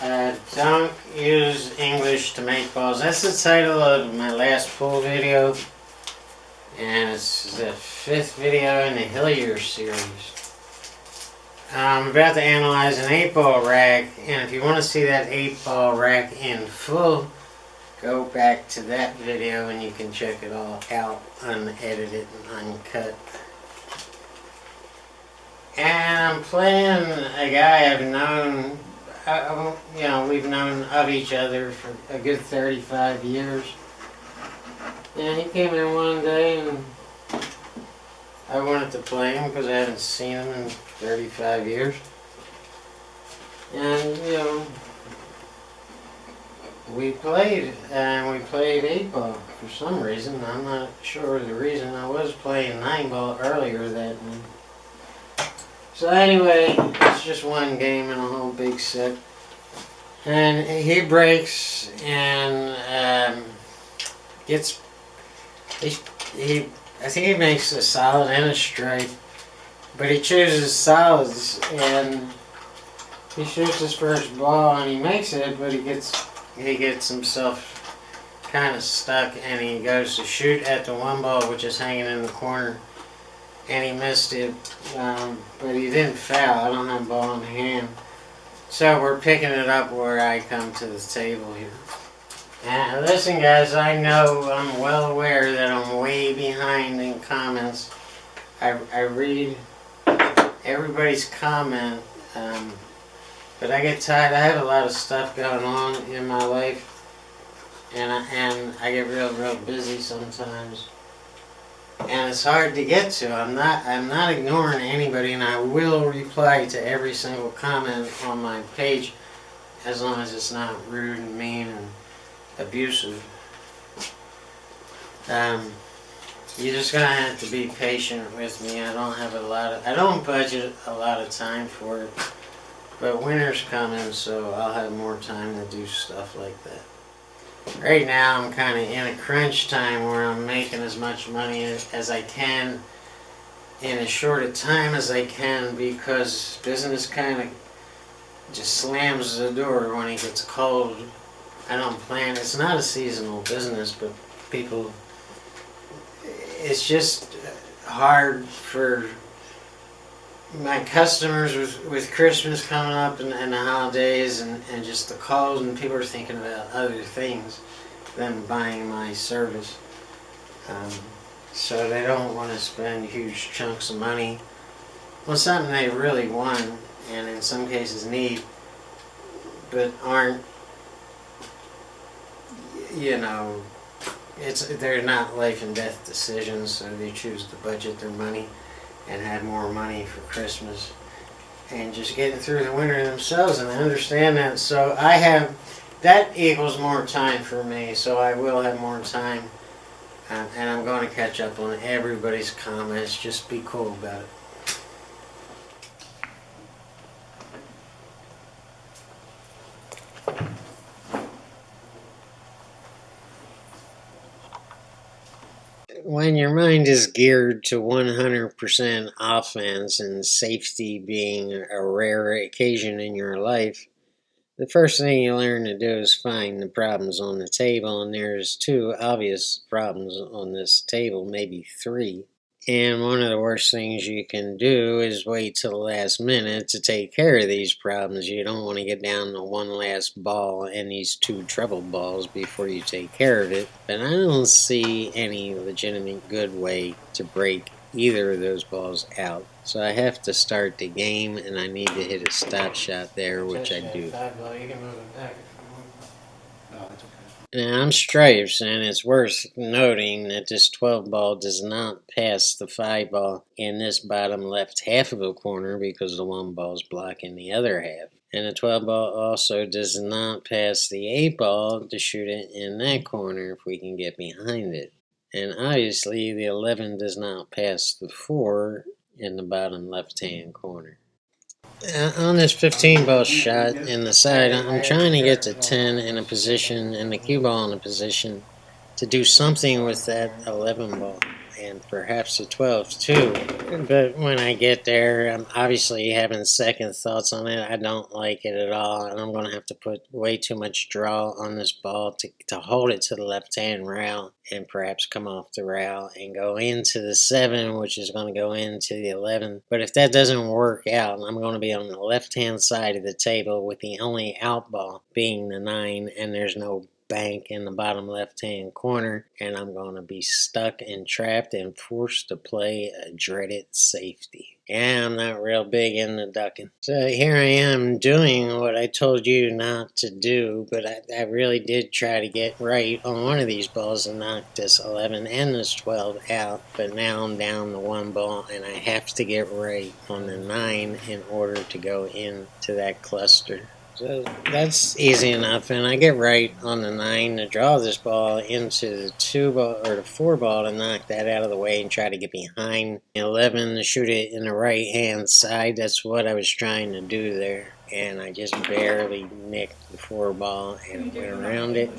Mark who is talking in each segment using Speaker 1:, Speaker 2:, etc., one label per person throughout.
Speaker 1: Don't use English to make balls. That's the title of my last pool video. And it's the 5th video in the Hillyer Series. I'm about to analyze an 8-ball rack. And if you want to see that 8-ball rack in full, go back to that video and you can check it all out, unedited and uncut. And I'm playing a guy I've known, we've known of each other for a good 35 years. And he came in one day and I wanted to play him because I haven't seen him in 35 years. And, we played 8-ball for some reason. I'm not sure the reason. I was playing 9-ball earlier that night. So anyway, it's just one game in a whole big set. And he breaks and gets, I think he makes a solid and a strike, but he chooses solids and he shoots his first ball and he makes it, but he gets himself kind of stuck and he goes to shoot at the one ball which is hanging in the corner. And he missed it, but he didn't foul. I don't have a ball in hand. So we're picking it up where I come to the table here. And listen guys, I know, I'm well aware that I'm way behind in comments. I read everybody's comment, but I get tired. I have a lot of stuff going on in my life, and I get real busy sometimes. And it's hard to get to. I'm not ignoring anybody, and I will reply to every single comment on my page as long as it's not rude and mean and abusive. You're just gonna have to be patient with me. I don't budget a lot of time for it, but winter's coming, so I'll have more time to do stuff like that. Right now I'm kind of in a crunch time where I'm making as much money as I can in as short a time as I can because business kind of just slams the door when it gets cold. I don't plan, it's not a seasonal business, but it's just hard for my customers with Christmas coming up and the holidays and just the cold, and people are thinking about other things than buying my service. So they don't want to spend huge chunks of money on something they really want and in some cases need, but aren't, they're not life and death decisions, so they choose to budget their money and have more money for Christmas and just getting through the winter themselves, and I understand that. So that equals more time for me, so I will have more time, and I'm going to catch up on everybody's comments. Just be cool about it. When your mind is geared to 100% offense and safety being a rare occasion in your life, the first thing you learn to do is find the problems on the table, and there's 2 obvious problems on this table, maybe 3. And one of the worst things you can do is wait till the last minute to take care of these problems. You don't want to get down to one last ball and these 2 treble balls before you take care of it. But I don't see any legitimate good way to break either of those balls out. So I have to start the game, and I need to hit a stop shot there, which I do. Now I'm stripes, and it's worth noting that this 12 ball does not pass the 5 ball in this bottom left half of the corner because the 1 ball is blocking the other half. And the 12 ball also does not pass the 8 ball to shoot it in that corner if we can get behind it. And obviously the 11 does not pass the 4 in the bottom left hand corner. On this 15 ball shot in the side, I'm trying to get the 10 in a position and the cue ball in a position to do something with that 11 ball. and perhaps the 12 too. But when I get there, I'm obviously having second thoughts on it. I don't like it at all, and I'm going to have to put way too much draw on this ball to hold it to the left-hand rail and perhaps come off the rail and go into the 7, which is going to go into the 11. But if that doesn't work out, I'm going to be on the left-hand side of the table with the only out ball being the 9, and there's no bank in the bottom left-hand corner, and I'm going to be stuck and trapped and forced to play a dreaded safety. Yeah, I'm not real big into ducking. So here I am doing what I told you not to do, but I really did try to get right on one of these balls and knock this 11 and this 12 out, but now I'm down to one ball, and I have to get right on the 9 in order to go into that cluster. So that's easy enough, and I get right on the 9 to draw this ball into the 2 ball or the 4 ball to knock that out of the way and try to get behind the 11 to shoot it in the right hand side. That's what I was trying to do there, and I just barely nicked the 4 ball and went around it.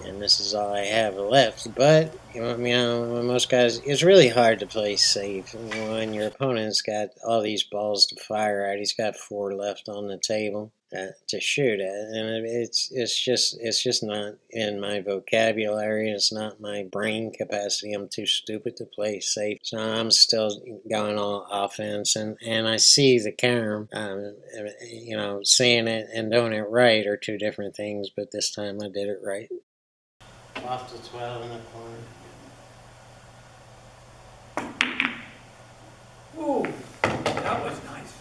Speaker 1: And this is all I have left. But, most guys, it's really hard to play safe when your opponent's got all these balls to fire at. He's got 4 left on the table to shoot at, and it's just not in my vocabulary. It's not my brain capacity. I'm too stupid to play safe, so I'm still going all offense. And I see the camera, seeing it and doing it right are two different things. But this time I did it right. Off to 12 in the corner.
Speaker 2: Ooh, that was nice.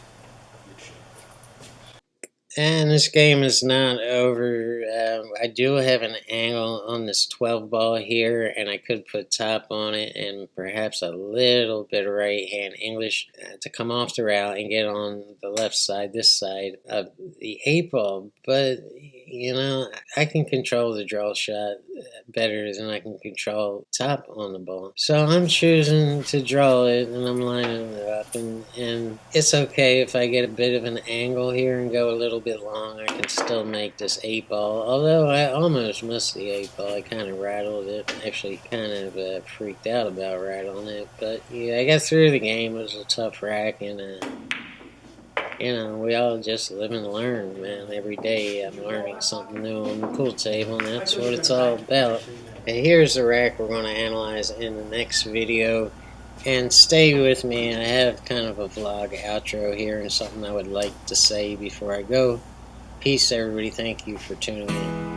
Speaker 1: And this game is not over. I do have an angle on this 12 ball here, and I could put top on it and perhaps a little bit of right hand English to come off the rail and get on the left side, this side of the 8 ball. But, I can control the draw shot better than I can control top on the ball. So I'm choosing to draw it, and I'm lining it up, and it's okay if I get a bit of an angle here and go a little bit long. I can still make this 8 ball, although I almost missed the 8 ball. I kind of rattled it, actually kind of freaked out about rattling it, but yeah, I got through the game. It was a tough rack, and we all just live and learn, man. Every day I'm learning something new on the pool table, and that's what it's all about. And here's the rack we're going to analyze in the next video. And stay with me. I have kind of a vlog outro here and something I would like to say before I go. Peace, everybody. Thank you for tuning in.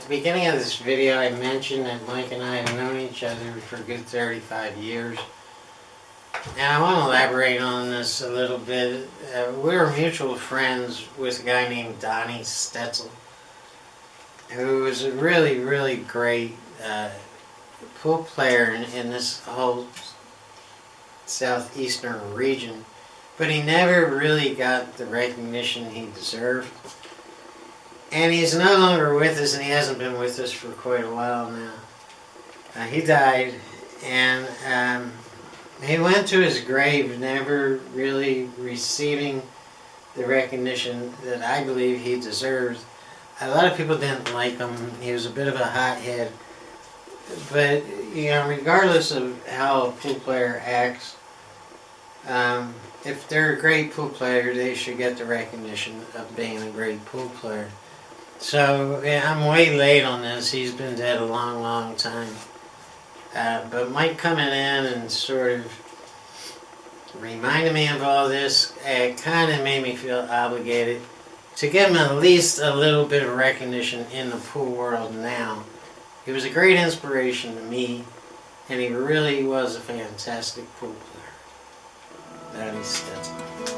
Speaker 1: the beginning of this video, I mentioned that Mike and I have known each other for a good 35 years. And I want to elaborate on this a little bit. We were mutual friends with a guy named Donnie Stel, who was a really, really great pool player in this whole southeastern region. But he never really got the recognition he deserved. And he's no longer with us, and he hasn't been with us for quite a while now. He died, and he went to his grave never really receiving the recognition that I believe he deserved. A lot of people didn't like him. He was a bit of a hothead. But, you know, regardless of how a pool player acts, if they're a great pool player, they should get the recognition of being a great pool player. So, yeah, I'm way late on this. He's been dead a long, long time. But Mike coming in and sort of reminded me of all this, it kind of made me feel obligated to give him at least a little bit of recognition in the pool world now. He was a great inspiration to me, and he really was a fantastic pool player. Donnie Stel.